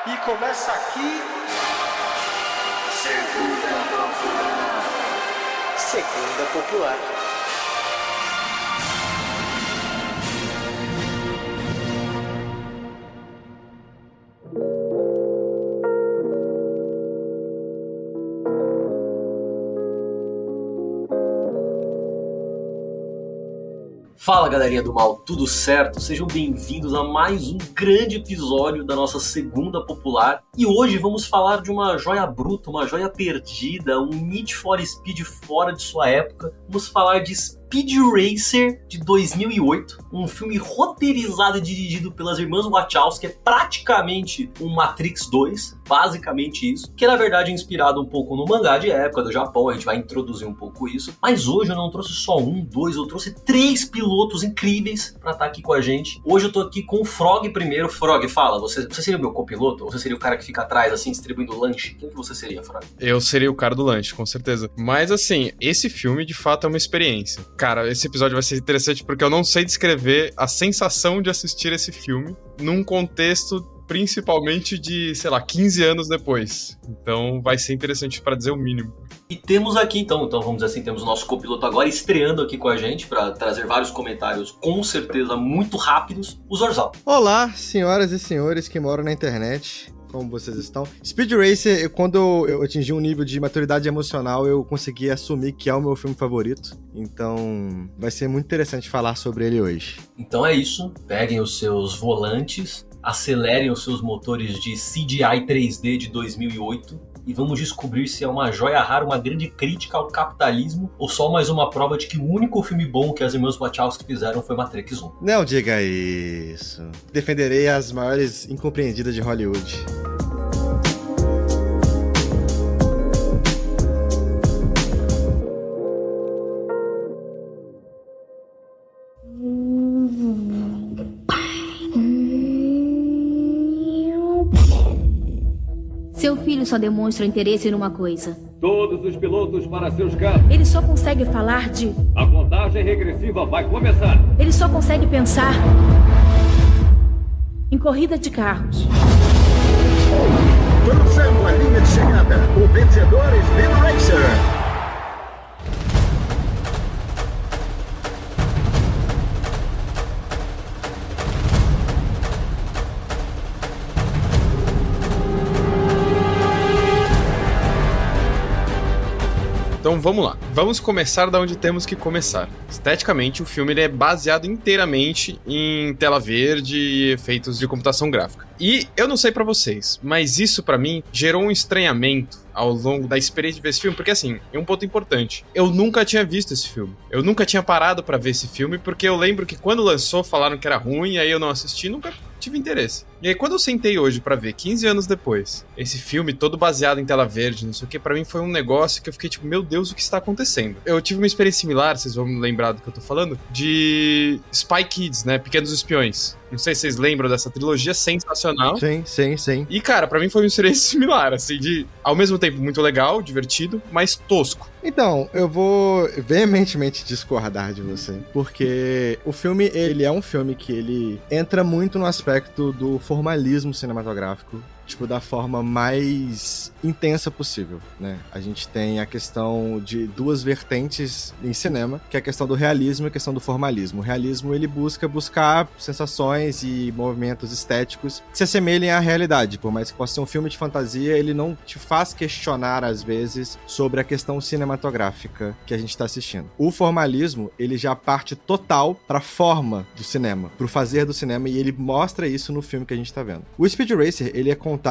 E começa aqui. Segunda Popular. Fala, galerinha do mal, tudo certo? Sejam bem-vindos a mais um grande episódio da nossa Segunda Popular. E hoje vamos falar de uma joia bruta, uma joia perdida, um Need for Speed fora de sua época. Vamos falar de Speed Racer de 2008, um filme roteirizado e dirigido pelas irmãs Wachowski, que é praticamente um Matrix 2, basicamente isso, que na verdade é inspirado um pouco no mangá de época do Japão, a gente vai introduzir um pouco isso, mas hoje eu não trouxe só um, dois, eu trouxe 3 pilotos incríveis pra estar aqui com a gente. Hoje eu tô aqui com o Frog primeiro. Frog, fala, você seria o meu copiloto? Ou você seria o cara que fica atrás, assim, distribuindo lanche? Quem que você seria, Frog? Eu seria o cara do lanche, com certeza. Mas assim, esse filme de fato é uma experiência. Cara, esse episódio vai ser interessante porque eu não sei descrever a sensação de assistir esse filme num contexto principalmente de, sei lá, 15 anos depois. Então vai ser interessante pra dizer o mínimo. E temos aqui, então vamos dizer assim, temos o nosso copiloto agora estreando aqui com a gente para trazer vários comentários, com certeza muito rápidos, o Zorzal. Olá, senhoras e senhores que moram na internet. Como vocês estão? Speed Racer, quando eu atingi um nível de maturidade emocional, eu consegui assumir que é o meu filme favorito. Então, vai ser muito interessante falar sobre ele hoje. Então é isso, peguem os seus volantes, acelerem os seus motores de CGI 3D de 2008 e vamos descobrir se é uma joia rara, uma grande crítica ao capitalismo ou só mais uma prova de que o único filme bom que as irmãs Wachowski fizeram foi Matrix 1. Não diga isso. Defenderei as maiores incompreendidas de Hollywood. Seu filho só demonstra interesse numa coisa. Todos os pilotos para seus carros. Ele só consegue falar de... A contagem regressiva vai começar. Ele só consegue pensar em corrida de carros. Cruzando a linha de chegada, o vencedor Speed Racer. Então vamos lá, vamos começar da onde temos que começar. Esteticamente, o filme ele é baseado inteiramente em tela verde e efeitos de computação gráfica. E eu não sei pra vocês, mas isso pra mim gerou um estranhamento ao longo da experiência de ver esse filme, porque assim, é um ponto importante. Eu nunca tinha visto esse filme. Eu nunca tinha parado pra ver esse filme, porque eu lembro que quando lançou falaram que era ruim, aí eu não assisti, nunca tive interesse. E aí quando eu sentei hoje pra ver, 15 anos depois, esse filme todo baseado em tela verde, não sei o que, pra mim foi um negócio que eu fiquei tipo, meu Deus, o que está acontecendo? Eu tive uma experiência similar, vocês vão me lembrar do que eu tô falando, de Spy Kids, né, Pequenos Espiões. Não sei se vocês lembram dessa trilogia sensacional. Sim. E, cara, pra mim foi uma experiência similar, assim, de, ao mesmo tempo, muito legal, divertido, mas tosco. Então, eu vou veementemente discordar de você, porque o filme, ele é um filme que ele entra muito no aspecto do formalismo cinematográfico, tipo, da forma mais intensa possível, né? A gente tem a questão de duas vertentes em cinema, que é a questão do realismo e a questão do formalismo. O realismo, ele buscar sensações e movimentos estéticos que se assemelhem à realidade. Por mais que possa ser um filme de fantasia, ele não te faz questionar, às vezes, sobre a questão cinematográfica que a gente tá assistindo. O formalismo, ele já parte total pra forma do cinema, pro fazer do cinema, e ele mostra isso no filme que a gente tá vendo. O Speed Racer, ele é contado...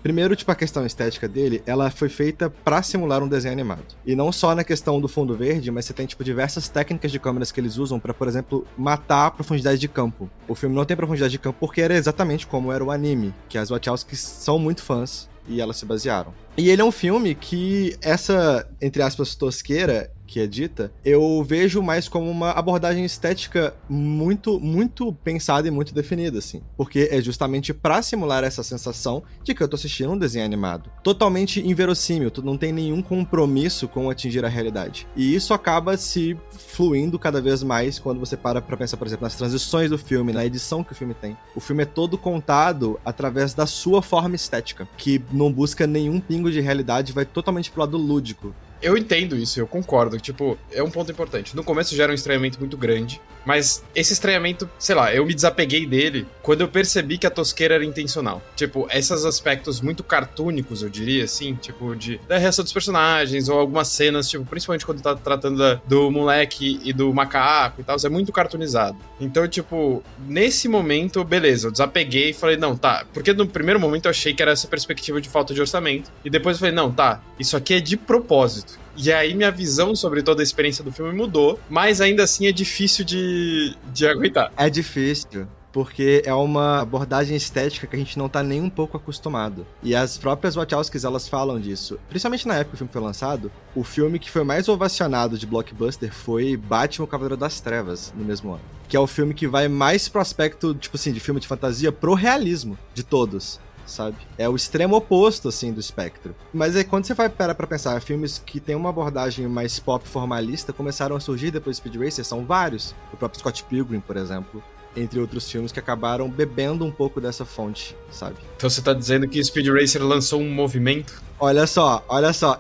Primeiro, tipo, a questão estética dele, ela foi feita pra simular um desenho animado. E não só na questão do fundo verde, mas você tem, tipo, diversas técnicas de câmeras que eles usam pra, por exemplo, matar a profundidade de campo. O filme não tem profundidade de campo porque era exatamente como era o anime, que as Wachowskis são muito fãs e elas se basearam. E ele é um filme que essa, entre aspas, tosqueira que é dita, eu vejo mais como uma abordagem estética muito, muito pensada e muito definida, assim. Porque é justamente pra simular essa sensação de que eu tô assistindo um desenho animado. Totalmente inverossímil, tu não tem nenhum compromisso com atingir a realidade. E isso acaba se fluindo cada vez mais quando você para pra pensar, por exemplo, nas transições do filme, na edição que o filme tem. O filme é todo contado através da sua forma estética, que não busca nenhum pingo de realidade, vai totalmente pro lado lúdico. Eu entendo isso, eu concordo. Tipo, é um ponto importante. No começo gera um estranhamento muito grande, mas esse estranhamento, sei lá, eu me desapeguei dele quando eu percebi que a tosqueira era intencional. Tipo, esses aspectos muito cartúnicos, eu diria, assim, tipo, da reação dos personagens, ou algumas cenas, tipo, principalmente quando tá tratando do moleque e do macaco e tal, é muito cartoonizado. Então, tipo, nesse momento, beleza, eu desapeguei e falei, não, tá, porque no primeiro momento eu achei que era essa perspectiva de falta de orçamento, e depois eu falei, não, tá, isso aqui é de propósito. E aí minha visão sobre toda a experiência do filme mudou, mas ainda assim é difícil de aguentar. É difícil, porque é uma abordagem estética que a gente não tá nem um pouco acostumado. E as próprias Wachowskis, elas falam disso. Principalmente na época que o filme foi lançado, o filme que foi mais ovacionado de blockbuster foi Batman, o Cavaleiro das Trevas, no mesmo ano. Que é o filme que vai mais pro aspecto, tipo assim, de filme de fantasia, pro realismo de todos. Sabe? É o extremo oposto, assim, do espectro. Mas aí, quando você vai parar pra pensar, filmes que tem uma abordagem mais pop formalista começaram a surgir depois do Speed Racer, são vários. O próprio Scott Pilgrim, por exemplo, entre outros filmes que acabaram bebendo um pouco dessa fonte, sabe? Então você tá dizendo que Speed Racer lançou um movimento? Olha só,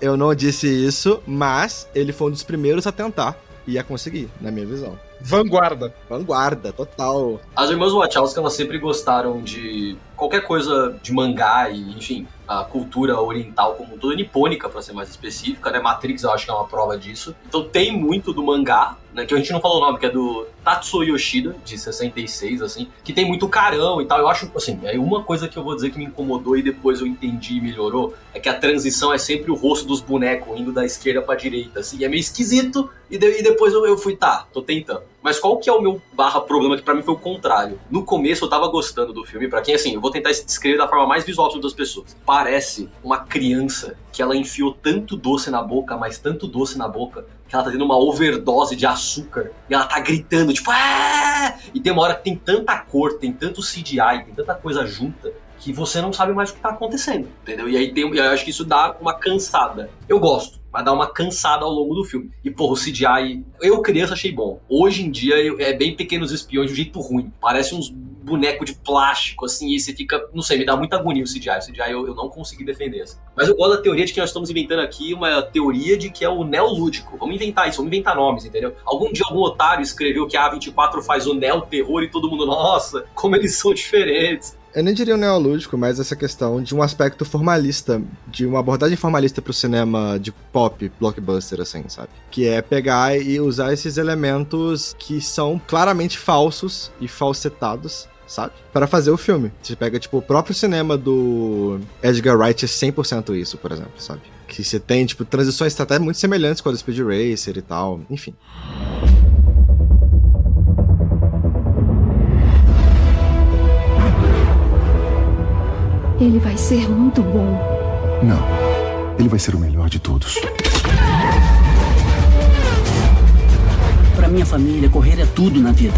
eu não disse isso, mas ele foi um dos primeiros a tentar e a conseguir, na minha visão. Vanguarda, total. As irmãs Wachowski, elas sempre gostaram de qualquer coisa de mangá e, enfim, a cultura oriental como um todo, nipônica, pra ser mais específica, né? Matrix, eu acho que é uma prova disso. Então tem muito do mangá, né? Que a gente não falou o nome, que é do Tatsuo Yoshida, de 66, assim, que tem muito carão e tal. Eu acho, assim, aí uma coisa que eu vou dizer que me incomodou e depois eu entendi e melhorou, é que a transição é sempre o rosto dos bonecos indo da esquerda pra direita, assim, é meio esquisito, e depois eu fui, tô tentando. Mas qual que é o meu problema, que pra mim foi o contrário. No começo eu tava gostando do filme, pra quem, assim, eu vou tentar descrever da forma mais visual possível das pessoas. Parece uma criança que ela enfiou tanto doce na boca, mas tanto doce na boca, que ela tá tendo uma overdose de açúcar, e ela tá gritando, tipo, Aaah! E tem uma hora que tem tanta cor, tem tanto CGI, tem tanta coisa junta, que você não sabe mais o que tá acontecendo, entendeu? E aí eu acho que isso dá uma cansada. Eu gosto, mas dá uma cansada ao longo do filme. E, porra, o CGI, eu criança achei bom. Hoje em dia é bem Pequenos Espiões de um jeito ruim. Parece uns bonecos de plástico, assim, e você fica, não sei, me dá muita agonia o CGI. O CGI eu não consegui defender, assim. Mas eu gosto da teoria de que nós estamos inventando aqui uma teoria de que é o neolúdico. Vamos inventar isso, vamos inventar nomes, entendeu? Algum dia algum otário escreveu que a A24 faz o neo-terror e todo mundo, nossa, como eles são diferentes. Eu nem diria o neolúdico, mas essa questão de um aspecto formalista, de uma abordagem formalista pro cinema de pop, blockbuster, assim, sabe? Que é pegar e usar esses elementos que são claramente falsos e falsetados, sabe? Para fazer o filme. Você pega, tipo, o próprio cinema do Edgar Wright é 100% isso, por exemplo, sabe? Que você tem, tipo, transições até muito semelhantes com a do Speed Racer e tal, enfim. Ele vai ser muito bom. Não. Ele vai ser o melhor de todos. Pra minha família, correr é tudo na vida.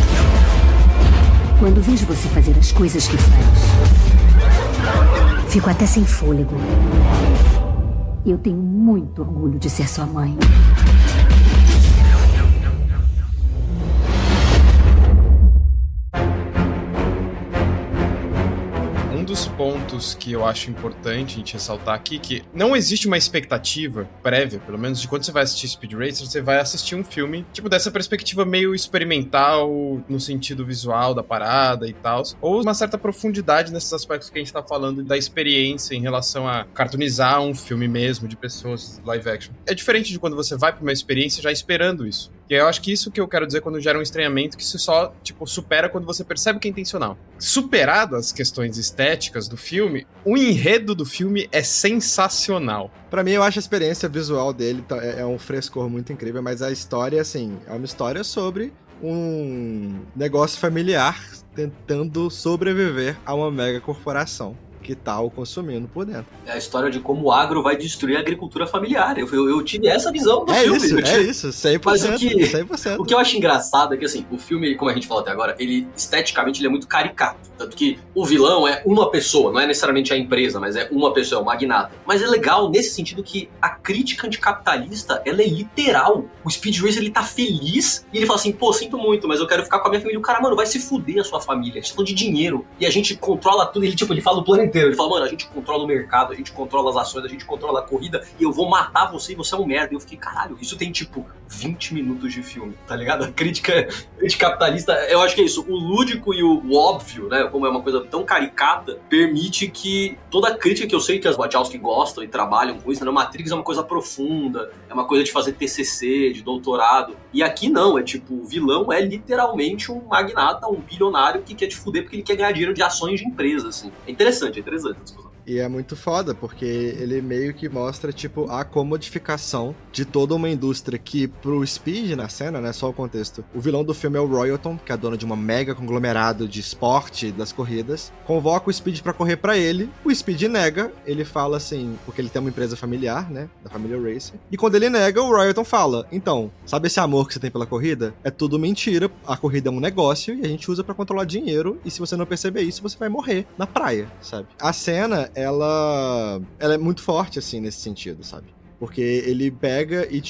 Quando vejo você fazer as coisas que faz, fico até sem fôlego. Eu tenho muito orgulho de ser sua mãe. Um dos pontos que eu acho importante a gente ressaltar aqui, que não existe uma expectativa prévia, pelo menos de quando você vai assistir Speed Racer, você vai assistir um filme, tipo, dessa perspectiva meio experimental, no sentido visual da parada e tal, ou uma certa profundidade nesses aspectos que a gente tá falando da experiência em relação a cartoonizar um filme mesmo, de pessoas live action. É diferente de quando você vai pra uma experiência já esperando isso. E eu acho que isso que eu quero dizer quando gera um estranhamento, que isso só, tipo, supera quando você percebe que é intencional. Superado as questões estéticas do filme, o enredo do filme é sensacional. Pra mim, eu acho a experiência visual dele é um frescor muito incrível, mas a história, assim, é uma história sobre um negócio familiar tentando sobreviver a uma mega corporação. que tá o consumindo por dentro. É a história de como o agro vai destruir a agricultura familiar. Eu tive essa visão do filme. É isso, 100%. Mas 100%. o que eu acho engraçado é que, assim, o filme, como a gente falou até agora, ele, esteticamente, ele é muito caricato. Tanto que o vilão é uma pessoa, não é necessariamente a empresa, mas é uma pessoa, é o magnata. Mas é legal nesse sentido que a crítica anticapitalista, ela é literal. O Speed Racer, ele tá feliz e ele fala assim, pô, sinto muito, mas eu quero ficar com a minha família. O cara, mano, vai se fuder a sua família. A gente tá falando de dinheiro e a gente controla tudo. Ele fala o plano inteiro. Ele fala, mano, a gente controla o mercado, a gente controla as ações, a gente controla a corrida e eu vou matar você e você é um merda. E eu fiquei, caralho, isso tem, 20 minutos de filme, tá ligado? A crítica anticapitalista, eu acho que é isso. O lúdico e o óbvio, né, como é uma coisa tão caricata, permite que toda a crítica que eu sei que as Wachowski gostam e trabalham com isso, né, Matrix é uma coisa profunda, é uma coisa de fazer TCC, de doutorado. E aqui não, o vilão é literalmente um magnata, um bilionário que quer te fuder porque ele quer ganhar dinheiro de ações de empresas, assim. É interessante a discussão. E é muito foda, porque ele meio que mostra, a comodificação de toda uma indústria que, pro Speed na cena, né, só o contexto, o vilão do filme é o Royalton, que é dono de uma mega conglomerado de esporte das corridas, convoca o Speed pra correr pra ele, o Speed nega, ele fala assim, porque ele tem uma empresa familiar, né, da família Racer, e quando ele nega, o Royalton fala, então, sabe esse amor que você tem pela corrida? É tudo mentira, a corrida é um negócio e a gente usa pra controlar dinheiro, e se você não perceber isso, você vai morrer na praia, sabe? A cena, ela é muito forte, assim, nesse sentido, sabe? Porque ele pega e,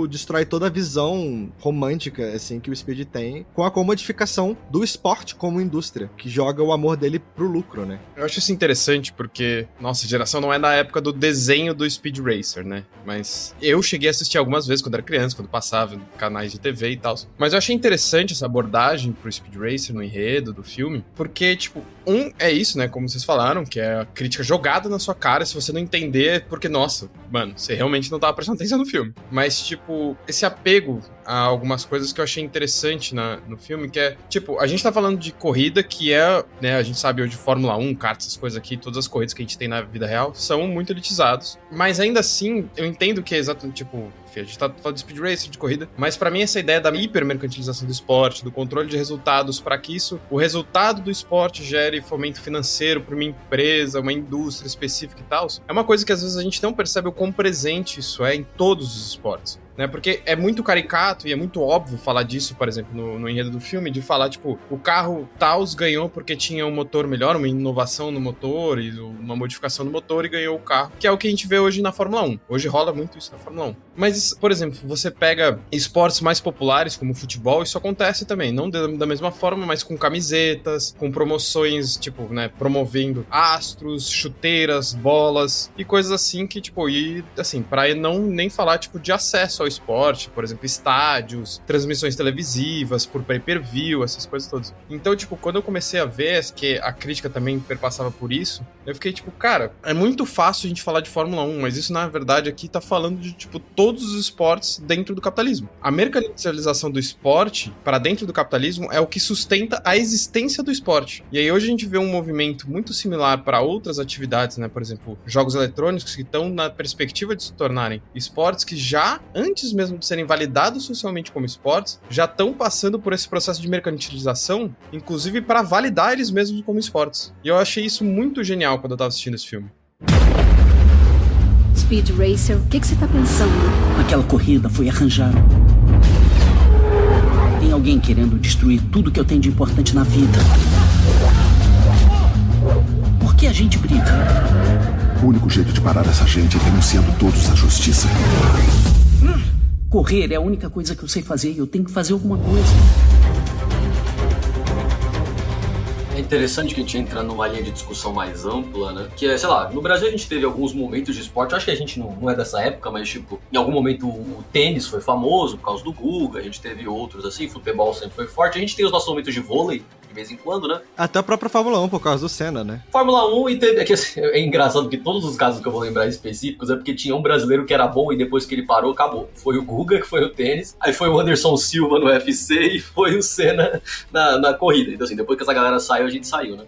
destrói toda a visão romântica, assim, que o Speed tem com a comodificação do esporte como indústria, que joga o amor dele pro lucro, né? Eu acho isso interessante porque nossa geração não é da época do desenho do Speed Racer, né? Mas eu cheguei a assistir algumas vezes quando era criança, quando passava em canais de TV e tal. Mas eu achei interessante essa abordagem pro Speed Racer no enredo do filme, porque, é isso, né? Como vocês falaram, que é a crítica jogada na sua cara, se você não entender, porque, nossa, mano, você realmente não tava prestando atenção no filme. Mas, esse apego a algumas coisas que eu achei interessante no filme, que é, a gente tá falando de corrida, que é, né, a gente sabe hoje Fórmula 1, kart, essas coisas aqui, todas as corridas que a gente tem na vida real, são muito elitizados. Mas ainda assim, eu entendo que é exatamente, a gente tá falando de Speed Racer, de corrida, mas pra mim essa ideia da hipermercantilização do esporte, do controle de resultados, pra que o resultado do esporte gere fomento financeiro pra uma empresa, uma indústria específica e tal, é uma coisa que às vezes a gente não percebe o quão presente isso é em todos os esportes. Né, porque é muito caricato e é muito óbvio falar disso, por exemplo, no enredo do filme, de falar, o carro Taos ganhou porque tinha um motor melhor, uma inovação no motor e uma modificação no motor e ganhou o carro, que é o que a gente vê hoje na Fórmula 1. Hoje rola muito isso na Fórmula 1. Mas, por exemplo, você pega esportes mais populares, como o futebol, isso acontece também, não da mesma forma, mas com camisetas, com promoções, promovendo astros, chuteiras, bolas e coisas assim que, pra não nem falar, de acesso ao esporte, por exemplo, estádios, transmissões televisivas, por pay-per-view, essas coisas todas. Então, quando eu comecei a ver que a crítica também perpassava por isso, eu fiquei cara, é muito fácil a gente falar de Fórmula 1, mas isso, na verdade, aqui tá falando de, todos os esportes dentro do capitalismo. A mercantilização do esporte para dentro do capitalismo é o que sustenta a existência do esporte. E aí, hoje a gente vê um movimento muito similar para outras atividades, né? Por exemplo, jogos eletrônicos que estão na perspectiva de se tornarem esportes que já, antes mesmo de serem validados socialmente como esportes, já estão passando por esse processo de mercantilização, inclusive para validar eles mesmos como esportes. E eu achei isso muito genial quando eu tava assistindo esse filme. Speed Racer, o que você tá pensando? Aquela corrida foi arranjada. Tem alguém querendo destruir tudo que eu tenho de importante na vida. Por que a gente briga? O único jeito de parar essa gente é denunciando todos à justiça. Correr é a única coisa que eu sei fazer e eu tenho que fazer alguma coisa. É interessante que a gente entra numa linha de discussão mais ampla, né? Que é, sei lá, no Brasil a gente teve alguns momentos de esporte, eu acho que a gente não é dessa época, mas em algum momento o tênis foi famoso por causa do Guga, a gente teve outros assim, futebol sempre foi forte, a gente tem os nossos momentos de vôlei, de vez em quando, né? Até a própria Fórmula 1, por causa do Senna, né? Fórmula 1 e teve... É engraçado que todos os casos que eu vou lembrar específicos é porque tinha um brasileiro que era bom e depois que ele parou, acabou. Foi o Guga, que foi o tênis, aí foi o Anderson Silva no UFC e foi o Senna na corrida. Então assim, depois que essa galera saiu, a gente saiu, né?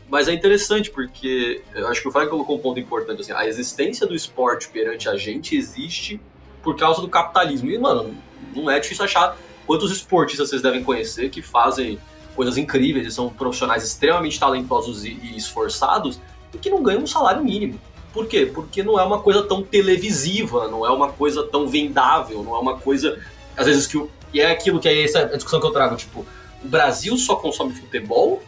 Mas é interessante porque eu acho que o Fábio colocou um ponto importante, assim, a existência do esporte perante a gente existe por causa do capitalismo. E, mano, não é difícil achar quantos esportistas vocês devem conhecer que fazem coisas incríveis e são profissionais extremamente talentosos e esforçados e que não ganham um salário mínimo. Por quê? Porque não é uma coisa tão televisiva, não é uma coisa tão vendável, não é uma coisa, às vezes, e é aquilo que é essa a discussão que eu trago, tipo, o Brasil só consome futebol,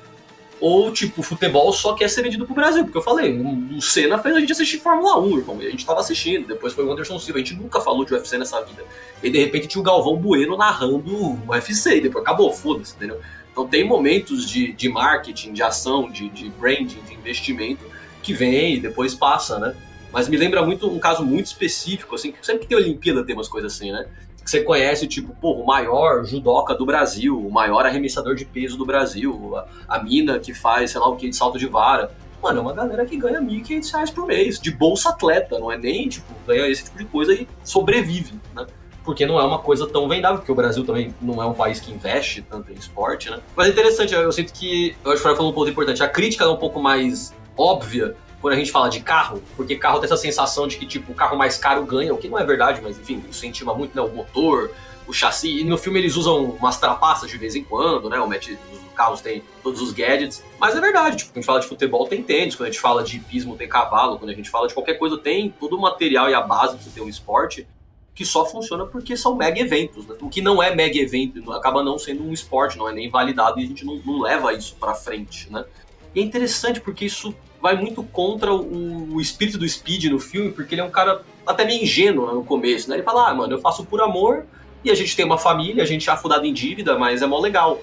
ou, tipo, o futebol só quer ser vendido pro Brasil, porque eu falei, o Senna fez a gente assistir Fórmula 1, irmão, e a gente tava assistindo, depois foi o Anderson Silva, a gente nunca falou de UFC nessa vida, e de repente tinha o Galvão Bueno narrando o UFC, e depois acabou, foda-se, entendeu? Então tem momentos de marketing, de ação, de branding, de investimento, que vem e depois passa, né? Mas me lembra muito um caso muito específico, assim, que sempre que tem Olimpíada tem umas coisas assim, né? Que você conhece, tipo, pô, o maior judoca do Brasil, o maior arremessador de peso do Brasil, a mina que faz, sei lá o que, de salto de vara. Mano, é uma galera que ganha R$1.500 por mês, de bolsa atleta, não é nem, tipo, ganha esse tipo de coisa e sobrevive, né? Porque não é uma coisa tão vendável, porque o Brasil também não é um país que investe tanto em esporte, né? Mas é interessante, eu sinto que, eu acho que o Fred falou um ponto importante, a crítica é um pouco mais óbvia quando a gente fala de carro, porque carro tem essa sensação de que, tipo, o carro mais caro ganha, o que não é verdade, mas, enfim, isso incentiva muito, né, o motor, o chassi, e no filme eles usam umas trapaças de vez em quando, né, os carros têm todos os gadgets, mas é verdade, tipo, quando a gente fala de futebol tem tênis, quando a gente fala de hipismo tem cavalo, quando a gente fala de qualquer coisa tem todo o material e a base pra você ter um esporte que só funciona porque são mega eventos, né? O que não é mega evento acaba não sendo um esporte, não é nem validado e a gente não leva isso pra frente, né. E é interessante porque isso vai muito contra o espírito do Speed no filme, porque ele é um cara até meio ingênuo, né, no começo, né? Ele fala, mano, eu faço por amor e a gente tem uma família, a gente é afundado em dívida, mas é mó legal.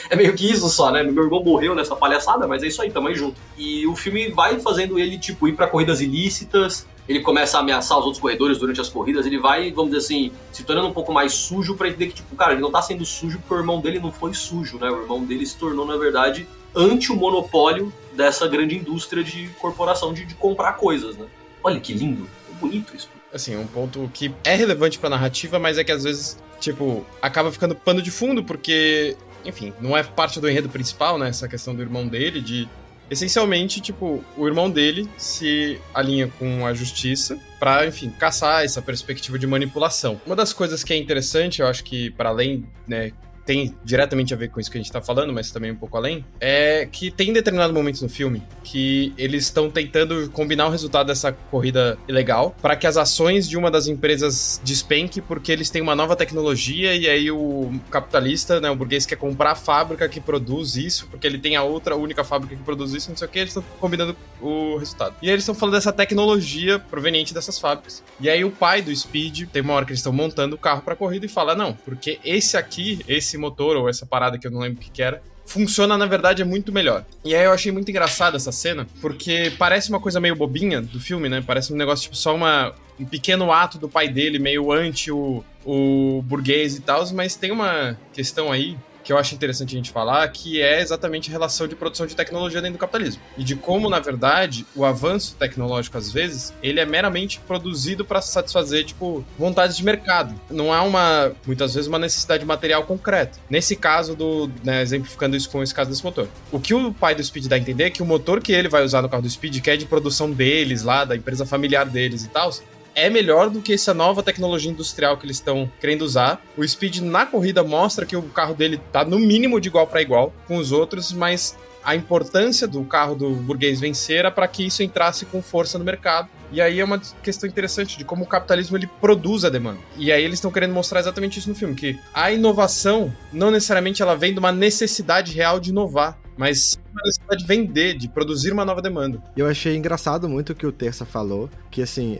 É meio que isso só, né? Meu irmão morreu nessa palhaçada, mas é isso aí, tamo aí junto. E o filme vai fazendo ele, tipo, ir pra corridas ilícitas, ele começa a ameaçar os outros corredores durante as corridas, ele vai, vamos dizer assim, se tornando um pouco mais sujo pra entender que, tipo, cara, ele não tá sendo sujo porque o irmão dele não foi sujo, né? O irmão dele se tornou, na verdade, ante o monopólio dessa grande indústria de corporação de comprar coisas, né? Olha que lindo, que bonito isso. Assim, um ponto que é relevante pra narrativa, mas é que às vezes, tipo, acaba ficando pano de fundo, porque, enfim, não é parte do enredo principal, né? Essa questão do irmão dele, de... Essencialmente, tipo, o irmão dele se alinha com a justiça pra, enfim, caçar essa perspectiva de manipulação. Uma das coisas que é interessante, eu acho que para além, né, tem diretamente a ver com isso que a gente tá falando, mas também um pouco além, é que tem determinado momento no filme que eles estão tentando combinar o resultado dessa corrida ilegal para que as ações de uma das empresas despenque, porque eles têm uma nova tecnologia e aí o capitalista, né, o burguês quer comprar a fábrica que produz isso, porque ele tem a única fábrica que produz isso, não sei o que, eles estão combinando o resultado. E aí eles estão falando dessa tecnologia proveniente dessas fábricas. E aí o pai do Speed, tem uma hora que eles estão montando o carro pra corrida e fala, não, porque esse motor ou essa parada que eu não lembro o que era, funciona, na verdade, é muito melhor. E aí eu achei muito engraçada essa cena, porque parece uma coisa meio bobinha do filme, né? Parece um negócio, tipo, só um pequeno ato do pai dele, meio anti o burguês e tal, mas tem uma questão aí que eu acho interessante a gente falar, que é exatamente a relação de produção de tecnologia dentro do capitalismo. E de como, na verdade, o avanço tecnológico, às vezes, ele é meramente produzido para satisfazer, tipo, vontades de mercado. Não há muitas vezes, uma necessidade material concreta. Nesse caso né, exemplificando isso com esse caso desse motor. O que o pai do Speed dá a entender é que o motor que ele vai usar no carro do Speed, que é de produção deles lá, da empresa familiar deles e tal, é melhor do que essa nova tecnologia industrial que eles estão querendo usar. O Speed na corrida mostra que o carro dele tá no mínimo de igual para igual com os outros, mas a importância do carro do burguês vencer era para que isso entrasse com força no mercado. E aí é uma questão interessante de como o capitalismo ele produz a demanda. E aí eles estão querendo mostrar exatamente isso no filme, que a inovação não necessariamente ela vem de uma necessidade real de inovar, mas uma necessidade de vender, de produzir uma nova demanda. Eu achei engraçado muito o que o Terça falou, que assim,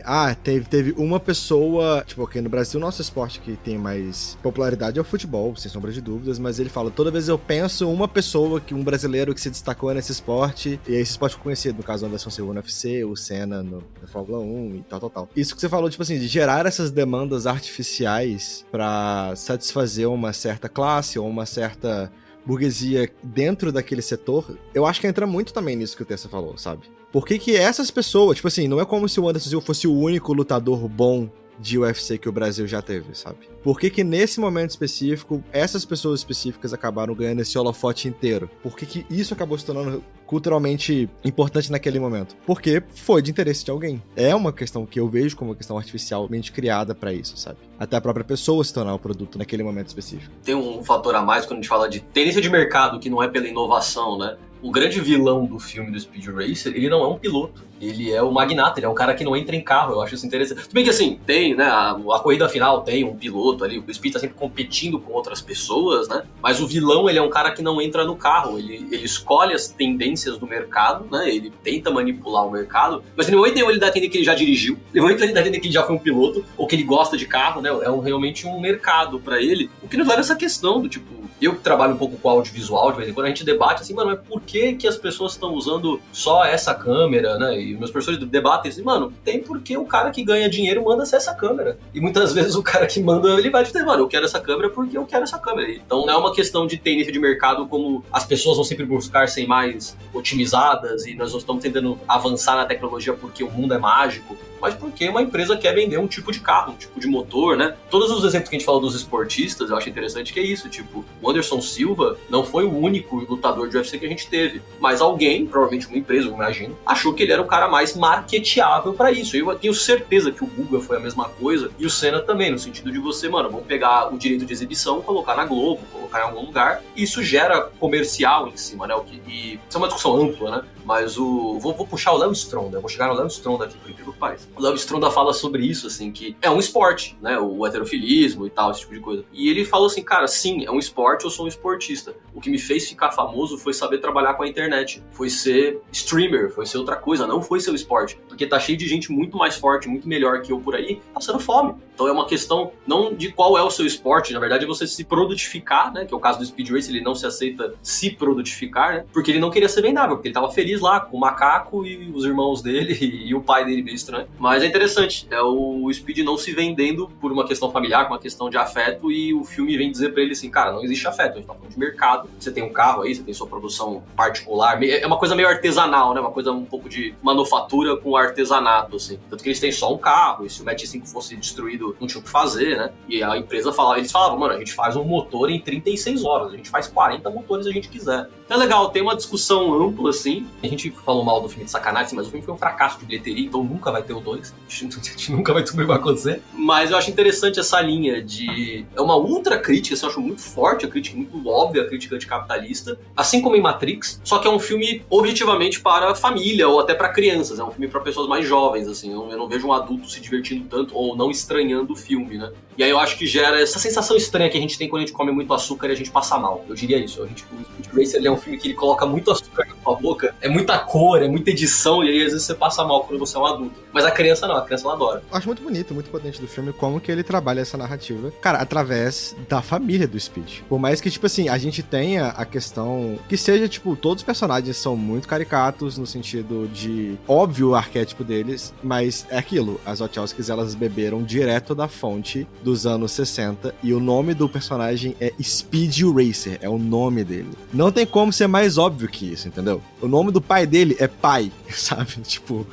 teve uma pessoa, tipo, aqui no Brasil, o nosso esporte que tem mais popularidade é o futebol, sem sombra de dúvidas, mas ele fala, toda vez eu penso uma pessoa, um brasileiro que se destacou nesse esporte, e esse esporte foi conhecido, no caso do Anderson Silva no UFC, o Senna na Fórmula 1 e tal. Isso que você falou, tipo assim, de gerar essas demandas artificiais pra satisfazer uma certa classe ou uma certa burguesia dentro daquele setor, eu acho que entra muito também nisso que o Tessa falou, sabe? Por que essas pessoas, tipo assim, não é como se o Anderson Silva fosse o único lutador bom de UFC que o Brasil já teve, sabe? Por que nesse momento específico, essas pessoas específicas acabaram ganhando esse holofote inteiro? Por que isso acabou se tornando culturalmente importante naquele momento? Porque foi de interesse de alguém. É uma questão que eu vejo como uma questão artificialmente criada pra isso, sabe? Até a própria pessoa se tornar o produto naquele momento específico. Tem um fator a mais quando a gente fala de tendência de mercado, que não é pela inovação, né? o grande vilão do filme do Speed Racer, ele não é um piloto. Ele é o magnata, ele é um cara que não entra em carro. Eu acho isso interessante. Tudo bem que assim, tem, né, a corrida final tem um piloto ali, o Speed tá sempre competindo com outras pessoas, né? Mas o vilão, ele é um cara que não entra no carro. Ele escolhe as tendências do mercado, né? Ele tenta manipular o mercado, mas em nenhum momento ele dá a entender que ele já dirigiu, em nenhum momento ele dá a entender que ele já foi um piloto, ou que ele gosta de carro, né? É realmente um mercado pra ele. O que nos leva a essa questão do tipo, eu que trabalho um pouco com audiovisual, de vez em quando a gente debate assim, mano, mas por que as pessoas estão usando só essa câmera, né? E meus professores debatem assim, mano, tem porque o cara que ganha dinheiro manda ser essa câmera. E muitas vezes o cara que manda, ele vai dizer, mano, eu quero essa câmera porque eu quero essa câmera. Então não é uma questão de tendência de mercado como as pessoas vão sempre buscar ser mais otimizadas e nós estamos tentando avançar na tecnologia porque o mundo é mágico, mas porque uma empresa quer vender um tipo de carro, um tipo de motor, né? Todos os exemplos que a gente fala dos esportistas, eu acho interessante que é isso, tipo, o Anderson Silva não foi o único lutador de UFC que a gente teve, mas alguém, provavelmente uma empresa, eu imagino, achou que ele era o cara mais marketeável pra isso. Eu tenho certeza que o Guga foi a mesma coisa, e o Senna também, no sentido de você, mano, vamos pegar o direito de exibição, colocar na Globo, colocar em algum lugar, e isso gera comercial em cima, né? E isso é uma discussão ampla, né? Mas vou puxar o Léo Stronda, vou chegar no Léo Stronda aqui, por incrível que pareça. O Léo Stronda fala sobre isso, assim, que é um esporte, né? O heterofilismo e tal, esse tipo de coisa. E ele falou assim, cara, sim, é um esporte, eu sou um esportista. O que me fez ficar famoso foi saber trabalhar com a internet, foi ser streamer, foi ser outra coisa, não foi ser o esporte. Porque tá cheio de gente muito mais forte, muito melhor que eu por aí, passando fome. Então é uma questão não de qual é o seu esporte, na verdade é você se produtificar, né? Que é o caso do Speed Race, ele não se aceita se produtificar, né? Porque ele não queria ser vendável, porque ele tava feliz lá com o macaco e os irmãos dele e o pai dele meio estranho. Mas é interessante, é o Speed não se vendendo por uma questão familiar, por uma questão de afeto, e o filme vem dizer pra ele assim, cara, não existe afeto, a gente tá falando de mercado, você tem um carro aí, você tem sua produção particular, é uma coisa meio artesanal, né? Uma coisa um pouco de manufatura com artesanato, assim. Tanto que eles têm só um carro, e se o Match 5 fosse destruído, não tinha o que fazer, né? E a empresa falava, eles falavam, mano, a gente faz um motor em 36 horas, a gente faz 40 motores se a gente quiser. Então é legal, tem uma discussão ampla, assim. A gente falou mal do filme de sacanagem, mas o filme foi um fracasso de bilheteria, então nunca vai ter o 2. A gente nunca vai descobrir o que vai acontecer. Mas eu acho interessante essa linha de... É uma ultra crítica, assim, eu acho muito forte, a crítica muito óbvia, a crítica anticapitalista, assim como em Matrix, só que é um filme objetivamente para família ou até para crianças, é um filme para pessoas mais jovens, assim, eu não vejo um adulto se divertindo tanto ou não estranhando o filme, né? E aí eu acho que gera essa sensação estranha que a gente tem quando a gente come muito açúcar e a gente passa mal. Eu diria isso. O Speed Racer é um filme que ele coloca muito açúcar na sua boca, é muita cor, é muita edição, e aí às vezes você passa mal quando você é um adulto. Mas a criança não, a criança ela adora. Eu acho muito bonito, muito potente do filme como que ele trabalha essa narrativa, cara, através da família do Speed. Por mais que, tipo assim, a gente tenha a questão que seja, tipo, todos os personagens são muito caricatos no sentido de óbvio o arquétipo deles, mas é aquilo, as Wachowskis, elas beberam direto da fonte dos anos 60 e o nome do personagem é Speed Racer, é o nome dele. Não tem como ser mais óbvio que isso, entendeu? O nome do pai dele é pai, sabe? Tipo...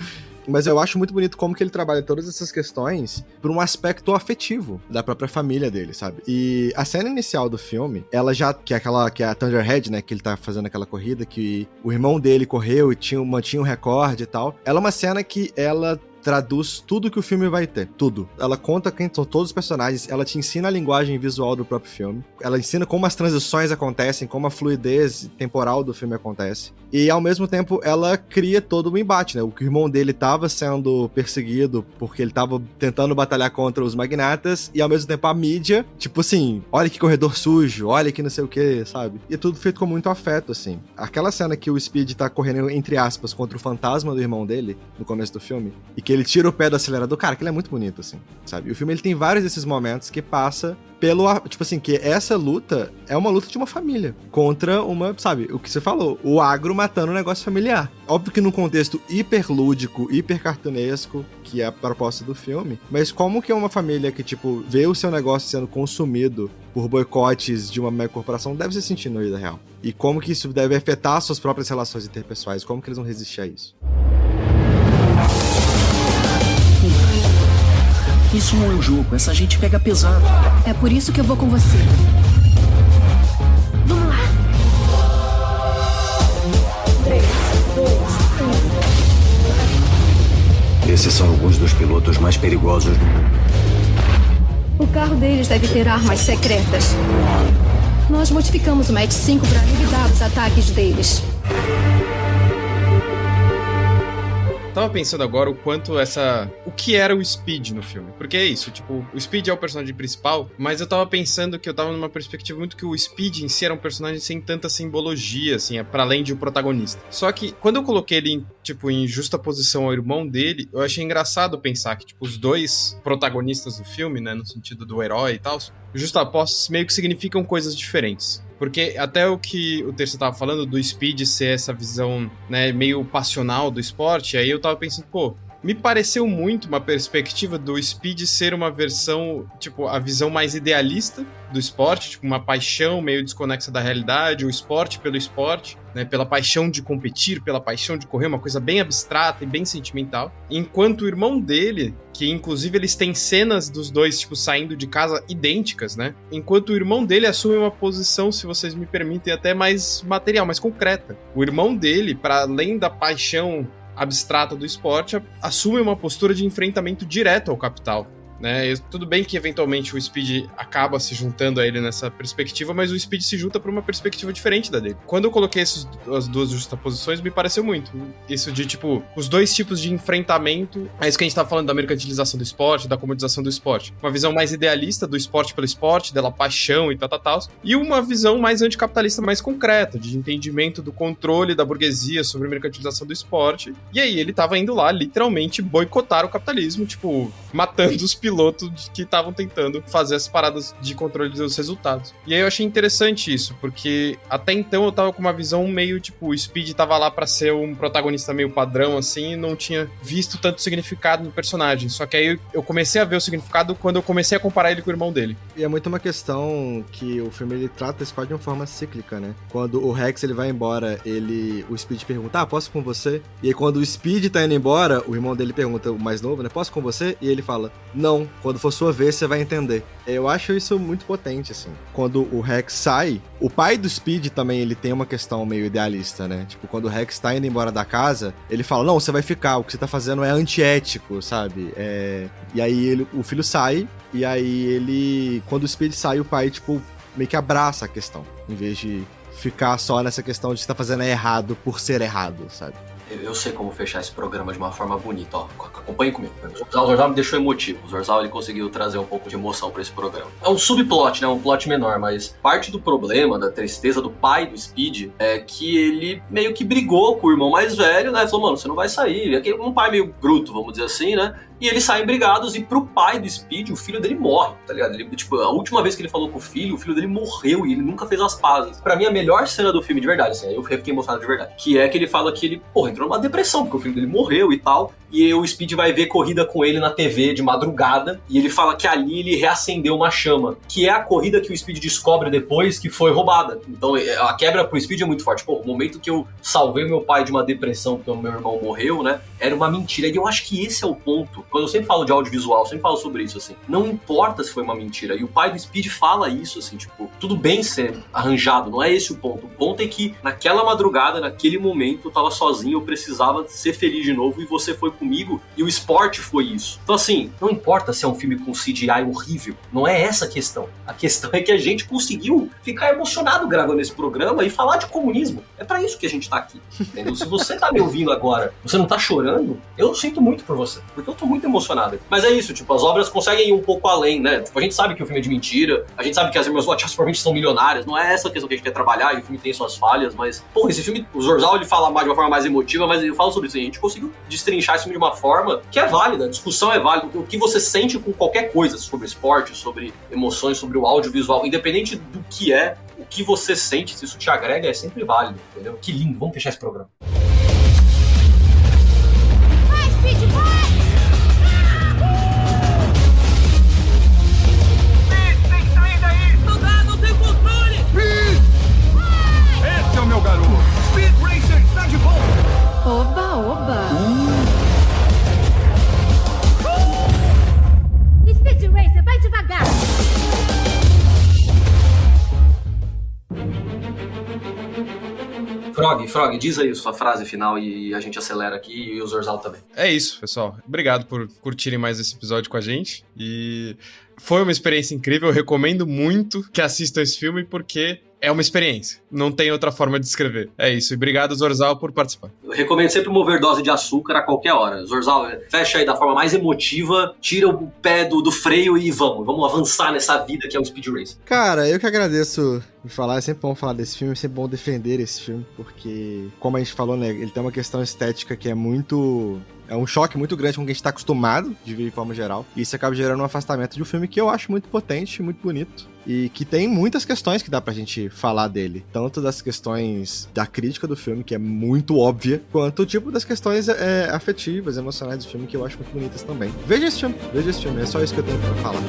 Mas eu acho muito bonito como que ele trabalha todas essas questões por um aspecto afetivo da própria família dele, sabe? E a cena inicial do filme, ela já... Que é a Thunderhead, né? Que ele tá fazendo aquela corrida, que o irmão dele correu e mantinha um recorde e tal. Ela é uma cena que ela... traduz tudo que o filme vai ter, tudo. Ela conta quem são todos os personagens, ela te ensina a linguagem visual do próprio filme, ela ensina como as transições acontecem, como a fluidez temporal do filme acontece, e ao mesmo tempo ela cria todo o embate, né? O irmão dele tava sendo perseguido porque ele tava tentando batalhar contra os magnatas, e ao mesmo tempo a mídia, tipo assim, olha que corredor sujo, olha que não sei o que, sabe? E é tudo feito com muito afeto, assim. Aquela cena que o Speed tá correndo, entre aspas, contra o fantasma do irmão dele, no começo do filme, e que ele tira o pé do acelerador, cara, que ele é muito bonito, assim, sabe? E o filme, ele tem vários desses momentos que passa pelo, tipo assim, que essa luta é uma luta de uma família contra uma, sabe, o que você falou, o agro matando um negócio familiar. Óbvio que num contexto hiperlúdico, hipercartunesco, que é a proposta do filme, mas como que é uma família que, tipo, vê o seu negócio sendo consumido por boicotes de uma mega corporação deve se sentir na vida real? E como que isso deve afetar suas próprias relações interpessoais? Como que eles vão resistir a isso? Isso não é um jogo, essa gente pega pesado. É por isso que eu vou com você. Vamos lá. 3, 2, 1. Esses são alguns dos pilotos mais perigosos do mundo. O carro deles deve ter armas secretas. Nós modificamos o Match 5 para limitar os ataques deles. tava pensando agora o que era o Speed no filme. Porque é isso, tipo, o Speed é o personagem principal, mas eu tava pensando que eu tava numa perspectiva muito que o Speed em si era um personagem sem tanta simbologia, assim, para além de o protagonista. Só que quando eu coloquei ele em justa posição ao irmão dele, eu achei engraçado pensar que, tipo, os dois protagonistas do filme, né, no sentido do herói e tal, justapostos meio que significam coisas diferentes. Porque até o que o Terça tava falando do Speed ser essa visão, né, meio passional do esporte, aí eu tava pensando, pô, me pareceu muito uma perspectiva do Speed ser uma versão, tipo, a visão mais idealista do esporte, tipo, uma paixão meio desconexa da realidade, o esporte pelo esporte, né, pela paixão de competir, pela paixão de correr, uma coisa bem abstrata e bem sentimental. Enquanto o irmão dele, que inclusive eles têm cenas dos dois, tipo, saindo de casa idênticas, né? Enquanto o irmão dele assume uma posição, se vocês me permitem, até mais material, mais concreta. O irmão dele, para além da paixão abstrata do esporte, assume uma postura de enfrentamento direto ao capital, né? Tudo bem que eventualmente o Speed acaba se juntando a ele nessa perspectiva, mas o Speed se junta para uma perspectiva diferente da dele. Quando eu coloquei as duas justaposições, me pareceu muito isso de, tipo, os dois tipos de enfrentamento. É isso que a gente tá falando da mercantilização do esporte, da comodização do esporte. Uma visão mais idealista do esporte pelo esporte, dela paixão e tal, e uma visão mais anticapitalista, mais concreta, de entendimento do controle da burguesia sobre a mercantilização do esporte. E aí ele tava indo lá, literalmente, boicotar o capitalismo, tipo, matando os pilotos que estavam tentando fazer as paradas de controle dos resultados. E aí eu achei interessante isso, porque até então eu tava com uma visão meio, tipo, o Speed tava lá pra ser um protagonista meio padrão, assim, e não tinha visto tanto significado no personagem. Só que aí eu comecei a ver o significado quando eu comecei a comparar ele com o irmão dele. E é muito uma questão que o filme ele trata isso quase de uma forma cíclica, né? Quando o Rex ele vai embora, o Speed pergunta, posso ir com você? E aí quando o Speed tá indo embora, o irmão dele pergunta, o mais novo, né, posso ir com você? E ele fala, não, quando for sua vez você vai entender. Eu acho isso muito potente, assim. Quando o Rex sai, o pai do Speed também, ele tem uma questão meio idealista, né? Tipo, quando o Rex tá indo embora da casa, ele fala, não, você vai ficar, o que você tá fazendo é antiético, sabe? E aí o filho sai, e aí quando o Speed sai, o pai, tipo, meio que abraça a questão, em vez de ficar só nessa questão de você tá fazendo errado por ser errado, sabe? Eu sei como fechar esse programa de uma forma bonita, ó. Acompanhe comigo. O Zorzal me deixou emotivo. O Zorzal, ele conseguiu trazer um pouco de emoção pra esse programa. É um subplot, né? Um plot menor, mas parte do problema, da tristeza do pai do Speed é que ele meio que brigou com o irmão mais velho, né? Falou, mano, você não vai sair. É um pai meio bruto, vamos dizer assim, né? E eles saem brigados e pro pai do Speed, o filho dele morre, tá ligado? Ele, tipo, a última vez que ele falou com o filho dele morreu e ele nunca fez as pazes. Pra mim, a melhor cena do filme, de verdade, assim, eu fiquei emocionado de verdade, que é que ele fala que ele, porra, entrou numa depressão, porque o filho dele morreu e tal, e o Speed vai ver corrida com ele na TV de madrugada, e ele fala que ali ele reacendeu uma chama, que é a corrida que o Speed descobre depois que foi roubada. Então, a quebra pro Speed é muito forte. Pô, o momento que eu salvei meu pai de uma depressão porque o meu irmão morreu, né, era uma mentira. E eu acho que esse é o ponto. Quando eu sempre falo de audiovisual, eu sempre falo sobre isso, assim. Não importa se foi uma mentira. E o pai do Speed fala isso, assim, tipo, tudo bem ser arranjado, não é esse o ponto. O ponto é que naquela madrugada, naquele momento, eu tava sozinho, eu precisava ser feliz de novo e você foi comigo e o esporte foi isso. Então, assim, não importa se é um filme com CGI horrível, não é essa a questão. A questão é que a gente conseguiu ficar emocionado gravando esse programa e falar de comunismo. É pra isso que a gente tá aqui, entendeu? Se você tá me ouvindo agora, você não tá chorando, eu sinto muito por você, porque eu tô muito emocionado. Mas é isso, tipo, as obras conseguem ir um pouco além, né? Tipo, a gente sabe que o filme é de mentira, a gente sabe que as irmãs Wachowski provavelmente são milionárias, não é essa a questão que a gente quer trabalhar, e o filme tem suas falhas, mas, pô, esse filme, o Zorzal, ele fala de uma forma mais emotiva, mas eu falo sobre isso, a gente conseguiu destrinchar esse filme de uma forma que é válida, a discussão é válida, o que você sente com qualquer coisa sobre esporte, sobre emoções, sobre o audiovisual, independente do que é, o que você sente, se isso te agrega, é sempre válido, entendeu? Que lindo, vamos fechar esse programa. Vai, Speed, vai! Esse é o meu garoto! Speed Racer está de volta! Oba, oba! Speed Racer, vai devagar! Frog, diz aí sua frase final e a gente acelera aqui e o Zorzal também. É isso, pessoal. Obrigado por curtirem mais esse episódio com a gente. E foi uma experiência incrível. Eu recomendo muito que assistam esse filme porque É uma experiência. Não tem outra forma de descrever. É isso. E obrigado, Zorzal, por participar. Eu recomendo sempre uma overdose de açúcar a qualquer hora. Zorzal, fecha aí da forma mais emotiva, tira o pé do freio e vamos avançar nessa vida que é o Speed Racer. Cara, eu que agradeço por falar. É sempre bom falar desse filme, é sempre bom defender esse filme, porque, como a gente falou, né, ele tem uma questão estética que é muito... É um choque muito grande com quem a gente tá acostumado de ver de forma geral. E isso acaba gerando um afastamento de um filme que eu acho muito potente, muito bonito. E que tem muitas questões que dá pra gente falar dele. Tanto das questões da crítica do filme, que é muito óbvia, quanto tipo das questões afetivas, emocionais do filme, que eu acho muito bonitas também. Veja esse filme. É só isso que eu tenho pra falar.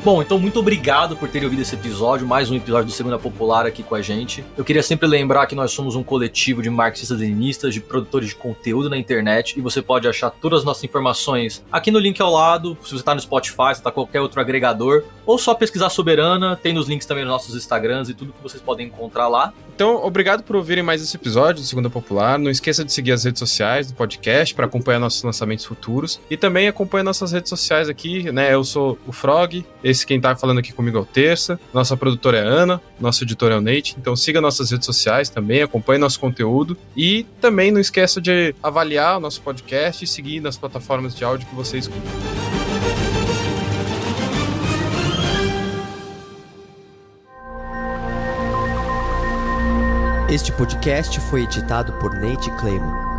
Bom, então muito obrigado por terem ouvido esse episódio, mais um episódio do Segunda Popular aqui com a gente. Eu queria sempre lembrar que nós somos um coletivo de marxistas-leninistas, de produtores de conteúdo na internet, e você pode achar todas as nossas informações aqui no link ao lado, se você tá no Spotify, se tá qualquer outro agregador, ou só pesquisar Soberana, tem nos links também nos nossos Instagrams e tudo que vocês podem encontrar lá. Então, obrigado por ouvirem mais esse episódio do Segunda Popular. Não esqueça de seguir as redes sociais do podcast para acompanhar nossos lançamentos futuros. E também acompanha nossas redes sociais aqui, né? Eu sou o Frog, esse quem tá falando aqui comigo é o Terça, nossa produtora é a Ana, nosso editor é o Nate. Então siga nossas redes sociais também, acompanhe nosso conteúdo. E também não esqueça de avaliar o nosso podcast e seguir nas plataformas de áudio que você escuta. Este podcast foi editado por Nate Clayman.